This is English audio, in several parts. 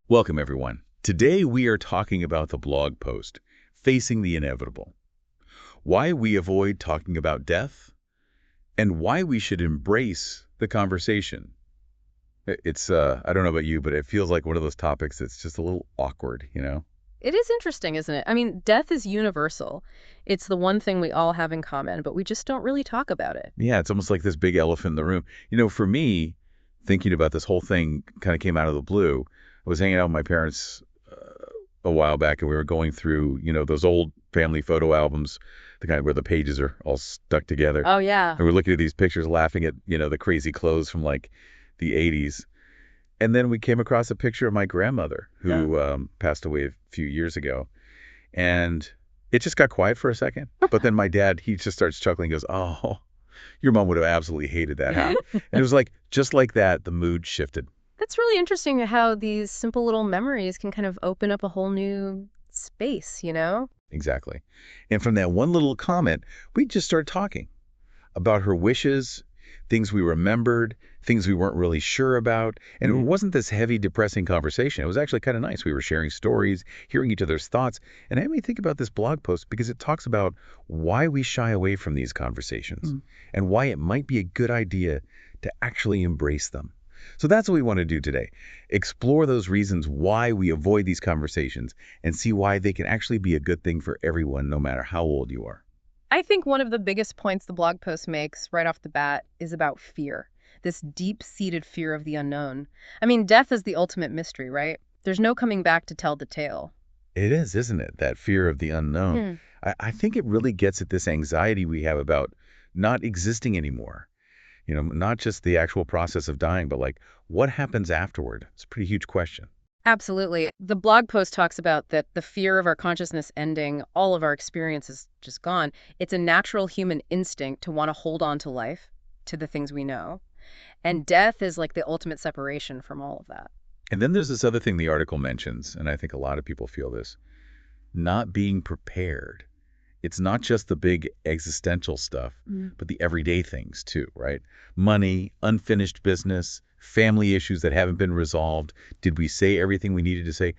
Welcome, everyone. Today we are talking about the blog post, Facing the Inevitable, why we avoid talking about death, and why we should embrace the conversation. I don't know about you, but it feels like one of those topics that's just a little awkward. It is interesting, isn't it? I mean, death is universal. It's the one thing we all have in common, but we just don't really talk about it. Yeah, it's almost like this big elephant in the room. For me, thinking about this whole thing kind of came out of the blue. I was hanging out with my parents a while back, and we were going through, those old family photo albums, the kind where the pages are all stuck together. Oh, yeah. And we're looking at these pictures, laughing at, the crazy clothes from like the 80s. And then we came across a picture of my grandmother who passed away a few years ago. And it just got quiet for a second. But then my dad, he just starts chuckling, goes, "Oh, your mom would have absolutely hated that, huh?" And it was like, just like that, the mood shifted. That's really interesting how these simple little memories can kind of open up a whole new space, you know? Exactly. And from that one little comment, we just started talking about her wishes, things we remembered, things we weren't really sure about. And it wasn't this heavy, depressing conversation. It was actually kind of nice. We were sharing stories, hearing each other's thoughts. And it made me think about this blog post because it talks about why we shy away from these conversations and why it might be a good idea to actually embrace them. So that's what we want to do today. Explore those reasons why we avoid these conversations and see why they can actually be a good thing for everyone, no matter how old you are. I think one of the biggest points the blog post makes right off the bat is about fear, this deep-seated fear of the unknown. I mean, death is the ultimate mystery, right? There's no coming back to tell the tale. It is, isn't it? That fear of the unknown. Hmm. I think it really gets at this anxiety we have about not existing anymore. Not just the actual process of dying, but like what happens afterward? It's a pretty huge question. Absolutely. The blog post talks about that the fear of our consciousness ending, all of our experience is just gone. It's a natural human instinct to want to hold on to life, to the things we know. And death is like the ultimate separation from all of that. And then there's this other thing the article mentions, and I think a lot of people feel this, not being prepared. It's not just the big existential stuff, but the everyday things too, right? Money, unfinished business, family issues that haven't been resolved. Did we say everything we needed to say?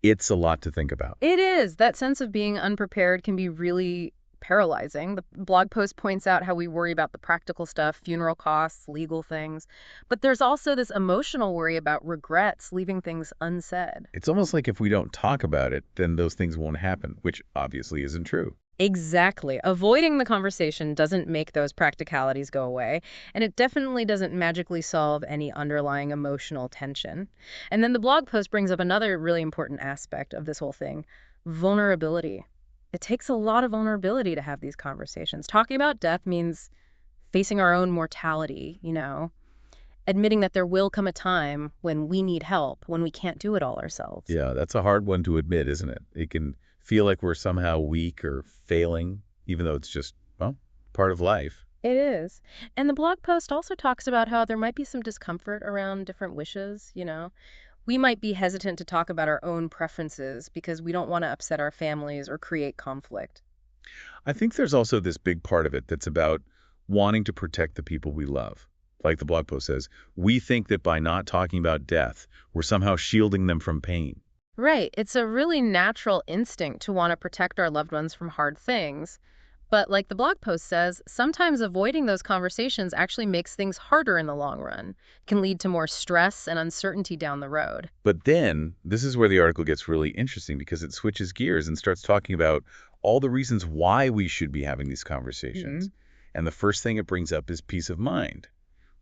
It's a lot to think about. It is. That sense of being unprepared can be really paralyzing. The blog post points out how we worry about the practical stuff, funeral costs, legal things. But there's also this emotional worry about regrets, leaving things unsaid. It's almost like if we don't talk about it, then those things won't happen, which obviously isn't true. Exactly. Avoiding the conversation doesn't make those practicalities go away, and it definitely doesn't magically solve any underlying emotional tension. And then the blog post brings up another really important aspect of this whole thing, vulnerability. It takes a lot of vulnerability to have these conversations. Talking about death means facing our own mortality, admitting that there will come a time when we need help, when we can't do it all ourselves. Yeah, that's a hard one to admit, isn't it? It can feel like we're somehow weak or failing, even though it's just, well, part of life. It is. And the blog post also talks about how there might be some discomfort around different wishes. We might be hesitant to talk about our own preferences because we don't want to upset our families or create conflict. I think there's also this big part of it that's about wanting to protect the people we love. Like the blog post says, we think that by not talking about death, we're somehow shielding them from pain. Right. It's a really natural instinct to want to protect our loved ones from hard things. But like the blog post says, sometimes avoiding those conversations actually makes things harder in the long run, can lead to more stress and uncertainty down the road. But then, this is where the article gets really interesting because it switches gears and starts talking about all the reasons why we should be having these conversations. And the first thing it brings up is peace of mind,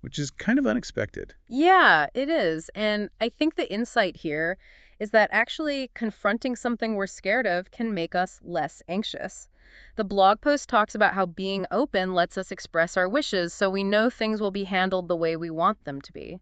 which is kind of unexpected. Yeah, it is. And I think the insight here is that actually confronting something we're scared of can make us less anxious. The blog post talks about how being open lets us express our wishes so we know things will be handled the way we want them to be.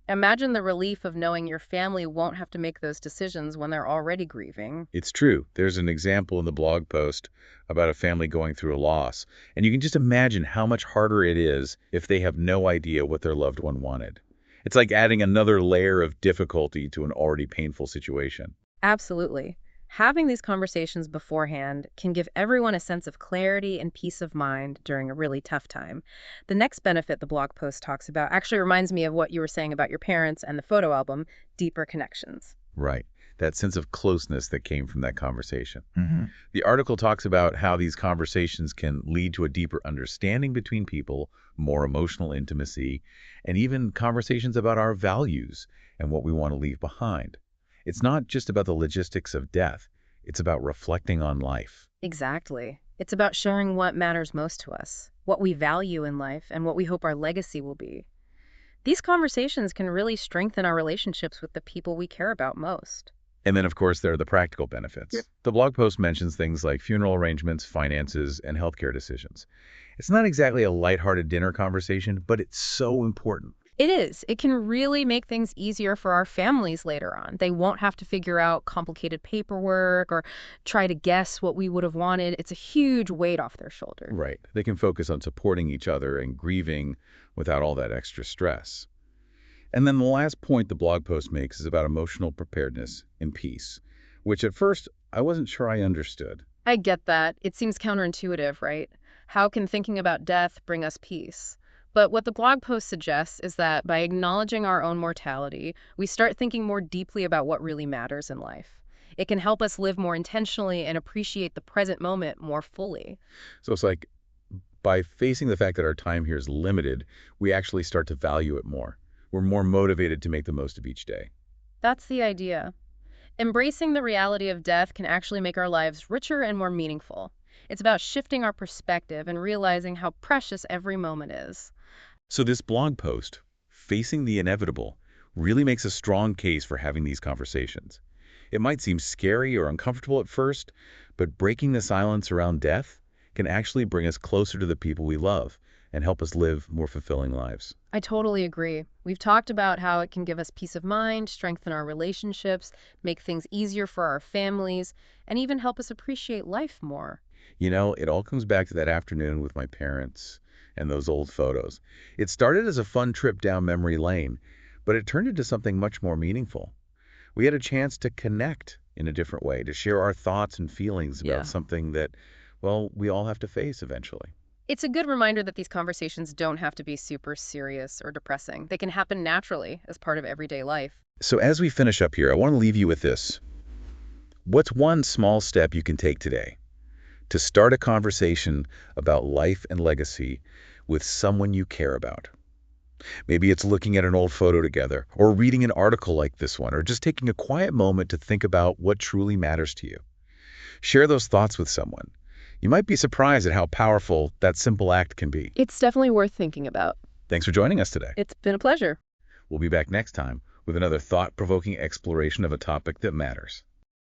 Imagine the relief of knowing your family won't have to make those decisions when they're already grieving. It's true. There's an example in the blog post about a family going through a loss. And you can just imagine how much harder it is if they have no idea what their loved one wanted. It's like adding another layer of difficulty to an already painful situation. Absolutely. Having these conversations beforehand can give everyone a sense of clarity and peace of mind during a really tough time. The next benefit the blog post talks about actually reminds me of what you were saying about your parents and the photo album, deeper connections. Right. That sense of closeness that came from that conversation. Hmm. The article talks about how these conversations can lead to a deeper understanding between people, more emotional intimacy, and even conversations about our values and what we want to leave behind. It's not just about the logistics of death, it's about reflecting on life. Exactly. It's about sharing what matters most to us, what we value in life, and what we hope our legacy will be. These conversations can really strengthen our relationships with the people we care about most. And then, of course, there are the practical benefits. Yeah. The blog post mentions things like funeral arrangements, finances, and healthcare decisions. It's not exactly a lighthearted dinner conversation, but it's so important. It is. It can really make things easier for our families later on. They won't have to figure out complicated paperwork or try to guess what we would have wanted. It's a huge weight off their shoulder. Right. They can focus on supporting each other and grieving without all that extra stress. And then the last point the blog post makes is about emotional preparedness and peace, which at first I wasn't sure I understood. I get that. It seems counterintuitive, right? How can thinking about death bring us peace? But what the blog post suggests is that by acknowledging our own mortality, we start thinking more deeply about what really matters in life. It can help us live more intentionally and appreciate the present moment more fully. So it's like by facing the fact that our time here is limited, we actually start to value it more. We're more motivated to make the most of each day. That's the idea. Embracing the reality of death can actually make our lives richer and more meaningful. It's about shifting our perspective and realizing how precious every moment is. So this blog post, Facing the Inevitable, really makes a strong case for having these conversations. It might seem scary or uncomfortable at first, but breaking the silence around death can actually bring us closer to the people we love and help us live more fulfilling lives. I totally agree. We've talked about how it can give us peace of mind, strengthen our relationships, make things easier for our families, and even help us appreciate life more. You know, it all comes back to that afternoon with my parents and those old photos. It started as a fun trip down memory lane, but it turned into something much more meaningful. We had a chance to connect in a different way, to share our thoughts and feelings Yeah. about something that, well, we all have to face eventually. It's a good reminder that these conversations don't have to be super serious or depressing. They can happen naturally as part of everyday life. So as we finish up here, I want to leave you with this. What's one small step you can take today to start a conversation about life and legacy with someone you care about? Maybe it's looking at an old photo together, or reading an article like this one, or just taking a quiet moment to think about what truly matters to you. Share those thoughts with someone. You might be surprised at how powerful that simple act can be. It's definitely worth thinking about. Thanks for joining us today. It's been a pleasure. We'll be back next time with another thought-provoking exploration of a topic that matters.